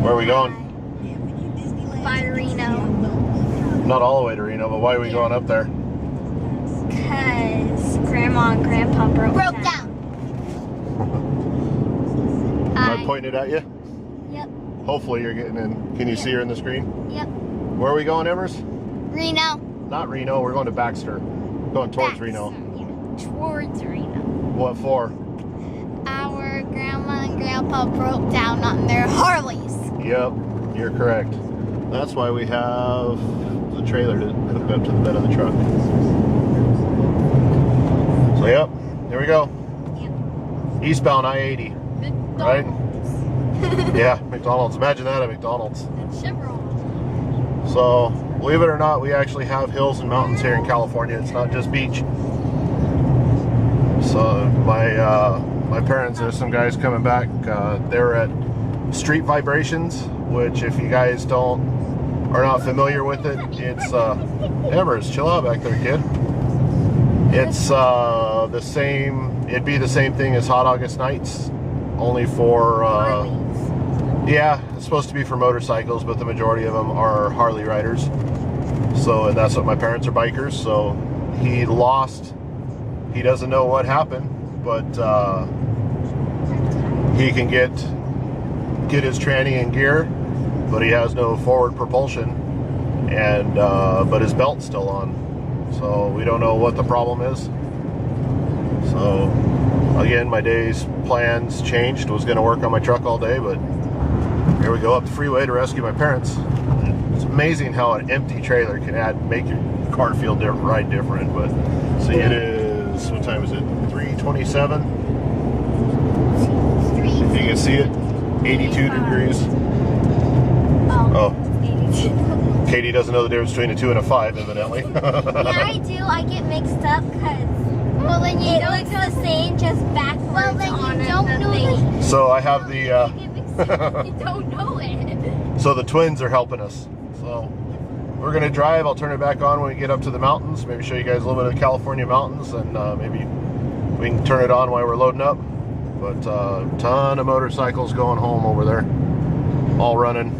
Where are we going? By Reno. Not all the way to Reno, but why are we going up there? Because Grandma and Grandpa broke down. Am I pointing it at you? Yep. Hopefully you're getting in. Can you see her in the screen? Yep. Where are we going, Evers? Reno. Not Reno, we're going to Baxter. Going towards Reno. Yeah. Towards Reno. What for? Our Grandma and Grandpa broke down on their Harleys. Yep, you're correct. That's why we have the trailer to hook up to the bed of the truck. So yep, there we go. Yep. Eastbound I-80. Right? Yeah, McDonald's. Imagine that at McDonald's. And Chevron. So, believe it or not, we actually have hills and mountains here in California. It's not just beach. So my parents, there's some guys coming back. They're at Street Vibrations, which if you guys are not familiar with it, it's Evers, chill out back there, kid. It's the same. It'd be the same thing as Hot August Nights, only for yeah, it's supposed to be for motorcycles, but the majority of them are Harley riders. So, and that's what my parents are, bikers. So he lost. He doesn't know what happened, but he can get his tranny in gear, but he has no forward propulsion, and but his belt's still on. So we don't know what the problem is. So again, my day's plans changed. Was going to work on my truck all day, but here we go up the freeway to rescue my parents. It's amazing how an empty trailer can make your car feel ride different. But see, it is, what time is it? 3:27. If you can see it, 82 degrees. Oh. Katie doesn't know the difference between a 2 and a 5, evidently. Yeah, I do. I get mixed up because, well, then you it looks the same, just backwards. Well, then you don't know the. So I have the. You don't know it. So the twins are helping us. So we're gonna drive. I'll turn it back on when we get up to the mountains. Maybe show you guys a little bit of the California mountains, and maybe we can turn it on while we're loading up. But ton of motorcycles going home over there, all running.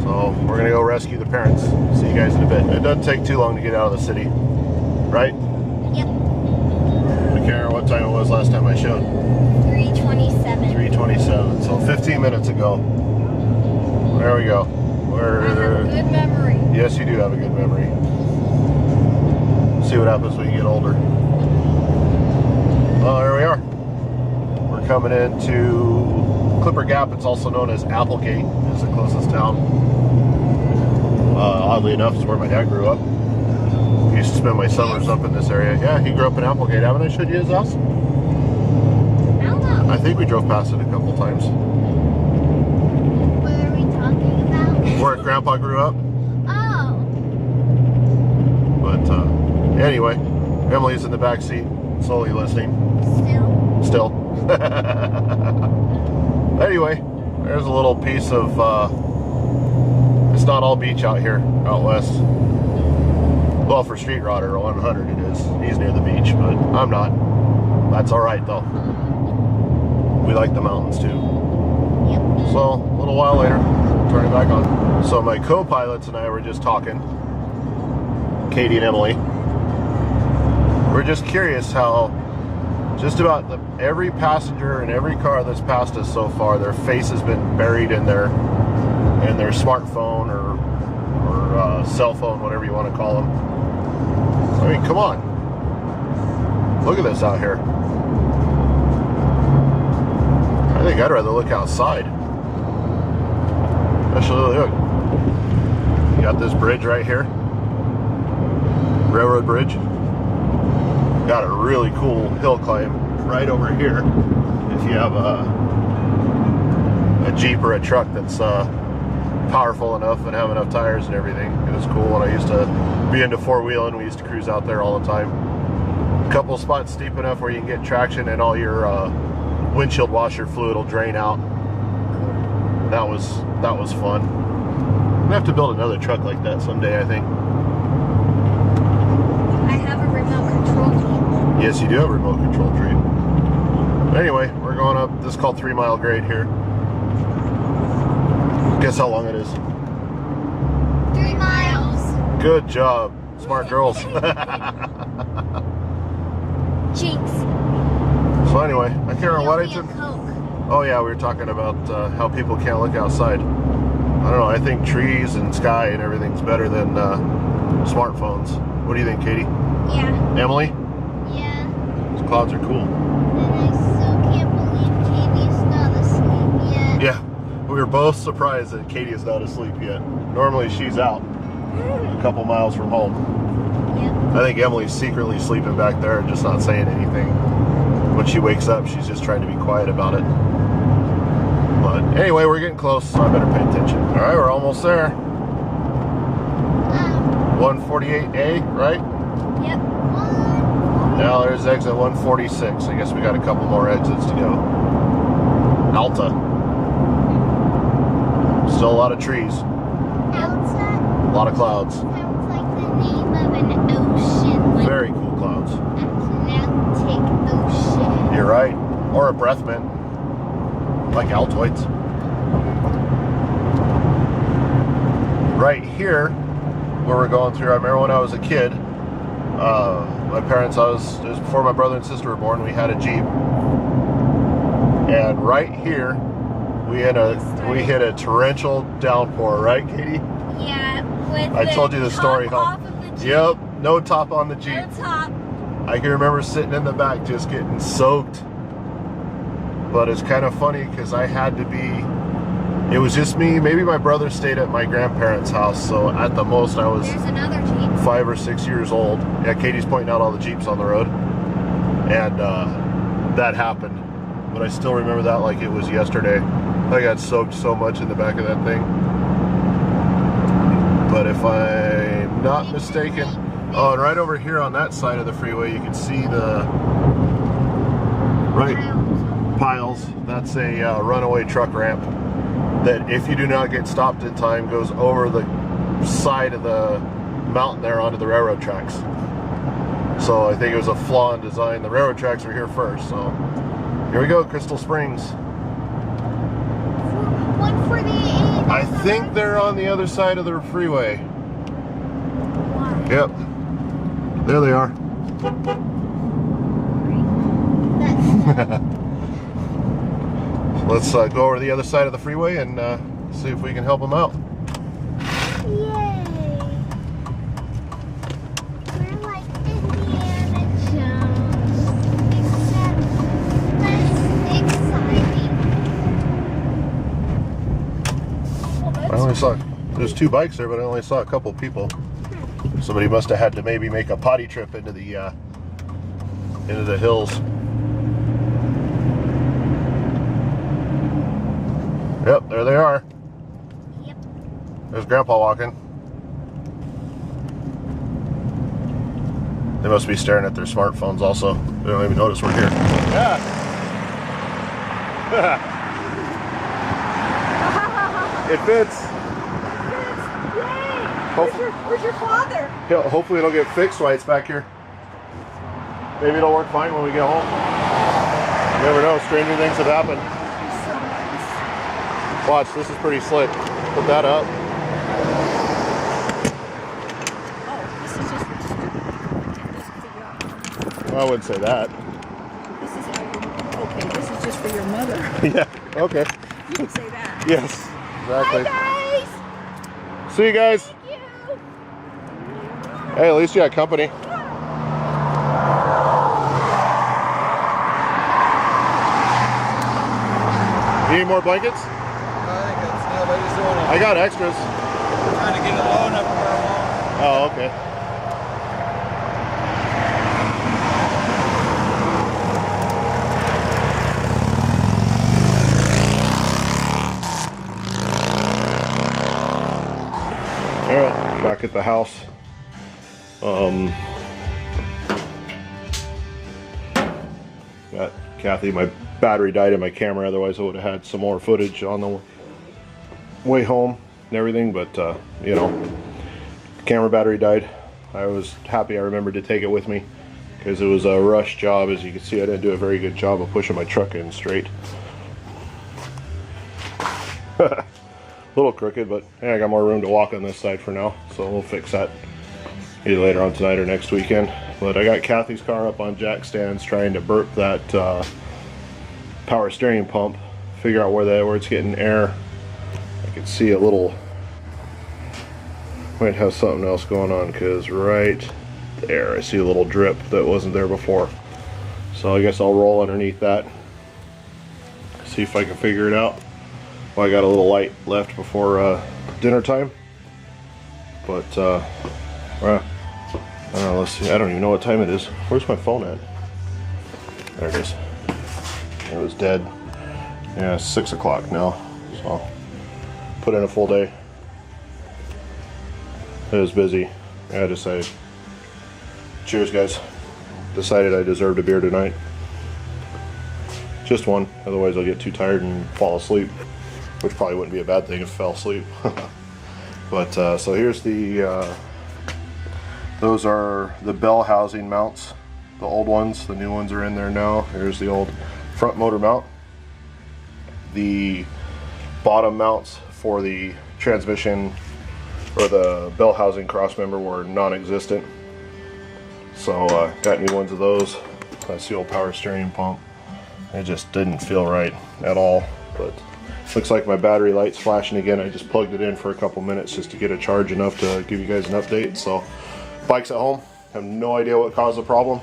So we're gonna go rescue the parents. See you guys in a bit. It doesn't take too long to get out of the city, right? Yep. I can't remember what time it was last time I showed. 3:27. 3:27. So 15 minutes ago. There we go. I have a good memory. Yes, you do have a good memory. See what happens when you get older. Well, there we are. We're coming into Clipper Gap. It's also known as Applegate. Is the closest town. Oddly enough, it's where my dad grew up. I used to spend my summers up in this area. Yeah, he grew up in Applegate. Haven't I showed you his house? I don't know. I think we drove past it a couple times. What are we talking about? Where Grandpa grew up. Oh. But anyway, Emily's in the back seat, slowly listening. Still. Anyway, there's a little piece of. It's not all beach out here, out west. Well, for Street Rodder 100 it is. He's near the beach, but I'm not. That's all right though. We like the mountains too. Yep. So a little while later, turn it back on. So my co-pilots and I were just talking, Katie and Emily. We're just curious how just about every passenger in every car that's passed us so far, their face has been buried in their smartphone or cell phone, whatever you want to call them. I mean, come on. Look at this out here. I think I'd rather look outside. Especially look. You got this bridge right here. Railroad bridge. Got a really cool hill climb right over here. If you have a Jeep or a truck that's powerful enough and have enough tires and everything. It was cool when I used to be into four-wheeling. We used to cruise out there all the time. A couple spots steep enough where you can get traction and all your windshield washer fluid will drain out. That was fun. I'm gonna have to build another truck like that someday, I think. I have a remote control tree. Yes, you do have a remote control tree. Anyway, we're going up. This is called 3 Mile Grade here. Guess how long it is? 3 miles. Good job. Smart girls. Jinx. So anyway, I can't remember what I took. Coke. Oh yeah, we were talking about how people can't look outside. I don't know, I think trees and sky and everything's better than smartphones. What do you think, Katie? Yeah. Emily? Yeah. Those clouds are cool. And I still can't believe Katie's not asleep yet. Yeah, we were both surprised that Katie is not asleep yet. Normally she's out a couple miles from home. Yep. I think Emily's secretly sleeping back there and just not saying anything. When she wakes up, she's just trying to be quiet about it. But anyway, we're getting close, so I better pay attention. All right, we're almost there. 148A, right? Yep. Now there's exit 146. I guess we got a couple more exits to go. Alta. Still a lot of trees. Alta. A lot of clouds. Sounds like the name of an ocean. Like Very cool clouds. Atlantic Ocean. You're right. Or a breath mint. Like Altoids. Right here, where we're going through, I remember when I was a kid, my parents, it was before my brother and sister were born, we had a Jeep. And right here, we hit a torrential downpour, right, Katie? Yeah, with I told you the story, huh? off of the Jeep. Yep, no top on the Jeep. No top. I can remember sitting in the back just getting soaked. But it's kind of funny because I had to be, it was just me. Maybe my brother stayed at my grandparents' house, so at the most I was There's another Jeep. 5 or 6 years old. Yeah, Katie's pointing out all the Jeeps on the road. And that happened. But I still remember that like it was yesterday. I got soaked so much in the back of that thing. But if I'm not mistaken, oh, and right over here on that side of the freeway, you can see the, right, piles. That's a runaway truck ramp that, if you do not get stopped in time, goes over the side of the mountain there onto the railroad tracks. So I think it was a flaw in design. The railroad tracks were here first. So here we go, Crystal Springs. 148. I think they're on the other side of the freeway. Why? Yep. There they are. Let's go over to the other side of the freeway and see if we can help them out. Yay! We're like Indiana Jones, except less exciting. I only saw, there's 2 bikes there, but I only saw a couple people. Somebody must have had to maybe make a potty trip into the hills. Yep, there they are. Yep. There's Grandpa walking. They must be staring at their smartphones also. They don't even notice we're here. Yeah. It fits. Yay! Where's your father? Hopefully it'll get fixed while it's back here. Maybe it'll work fine when we get home. You never know, stranger things have happened. Watch, this is pretty slick. Put that up. Oh, this is just for your. Well, I wouldn't say that. This is how you. Okay, this is just for your mother. Yeah, okay. You can say that. Yes, exactly. Hi guys! See you guys. Thank you. Hey, at least you got company. You need more blankets? I think that's enough. I just don't want I got extras. trying to get it low enough for our mom. Oh, okay. Alright, back at the house. Got Kathy, my battery died in my camera, otherwise I would have had some more footage on the way home and everything, but you know, camera battery died. I was happy I remembered to take it with me because it was a rush job. As you can see, I didn't do a very good job of pushing my truck in straight. little crooked, but hey, I got more room to walk on this side for now, so we'll fix that either later on tonight or next weekend. But I got Kathy's car up on jack stands trying to burp that power steering pump, figure out where it's getting air. I can see a little, might have something else going on, because right there I see a little drip that wasn't there before. So I guess I'll roll underneath that, see if I can figure it out. Well, I got a little light left before dinner time, but well, I don't know, let's see, I don't even know what time it is. Where's my phone at? There it is. It was dead. Yeah, it's 6 o'clock now, so put in a full day. It was busy. I decided, cheers guys, decided I deserved a beer tonight. Just one, otherwise I'll get too tired and fall asleep, which probably wouldn't be a bad thing if I fell asleep. But so here's the those are the bell housing mounts, the old ones. The new ones are in there now. Here's the old front motor mount. The bottom mounts for the transmission or the bell housing cross member were non-existent, so got new ones of those. That's the old power steering pump. It just didn't feel right at all, but looks like my battery light's flashing again. I just plugged it in for a couple minutes just to get a charge enough to give you guys an update. So bike's at home. I have no idea what caused the problem.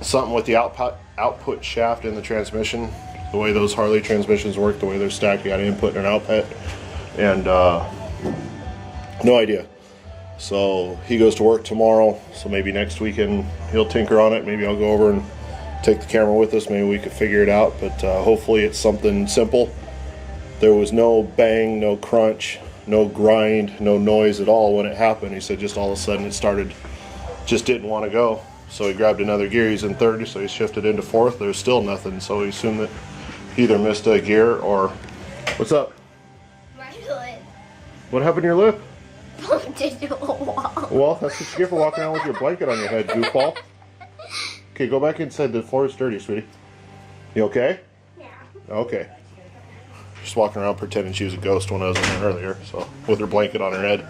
Something with the output shaft in the transmission. The way those Harley transmissions work, the way they're stacked, you got an input and an output, and no idea. So he goes to work tomorrow, so maybe next weekend he'll tinker on it. Maybe I'll go over and take the camera with us. Maybe we could figure it out, but hopefully it's something simple. There was no bang, no crunch, no grind, no noise at all when it happened. He said just all of a sudden it started, just didn't want to go. So he grabbed another gear. He's in third, so he shifted into fourth. There's still nothing, so he assumed that he either missed a gear or... What's up? My lip What happened to your lip? bumped into a wall. Well, that's what you get for walking around with your blanket on your head, goofball. Okay, go back inside. The floor is dirty, sweetie. You okay? Yeah. Okay. Just walking around pretending she was a ghost when I was in there earlier, so with her blanket on her head.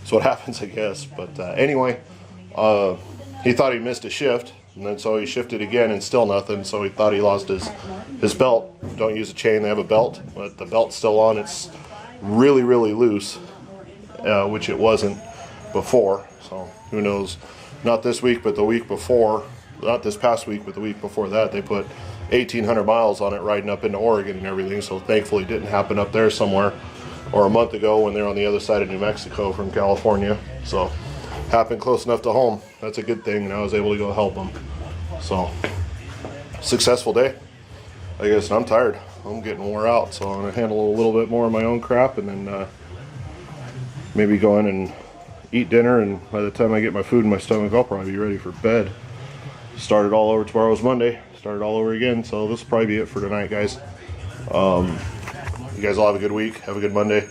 That's what happens, I guess. But anyway, he thought he missed a shift, and then so he shifted again and still nothing, so he thought he lost his belt. Don't use a chain, they have a belt, but the belt's still on. It's really, really loose, which it wasn't before, so who knows. Not this week, but the week before, not this past week, but the week before that, they put 1,800 miles on it riding up into Oregon and everything, so thankfully it didn't happen up there somewhere, or a month ago when they're on the other side of New Mexico from California. So happened close enough to home. That's a good thing, and I was able to go help them. So successful day, I guess. And I'm tired. I'm getting wore out, so I'm gonna handle a little bit more of my own crap, and then maybe go in and eat dinner, and by the time I get my food in my stomach, I'll probably be ready for bed. Started all over. Tomorrow's Monday. Started all over again, so this will probably be it for tonight, guys. You guys all have a good week. Have a good Monday.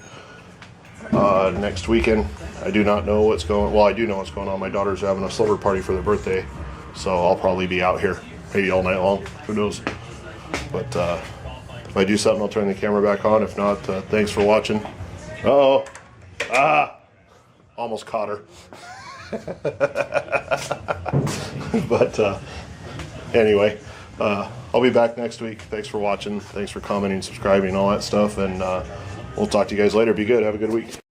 Next weekend, I do not know what's going on. Well, I do know what's going on. My daughter's having a slumber party for their birthday, so I'll probably be out here maybe all night long. Who knows? But if I do something, I'll turn the camera back on. If not, thanks for watching. Uh-oh. Ah! Almost caught her. But anyway, I'll be back next week. Thanks for watching. Thanks for commenting, subscribing, all that stuff, and we'll talk to you guys later. Be good. Have a good week.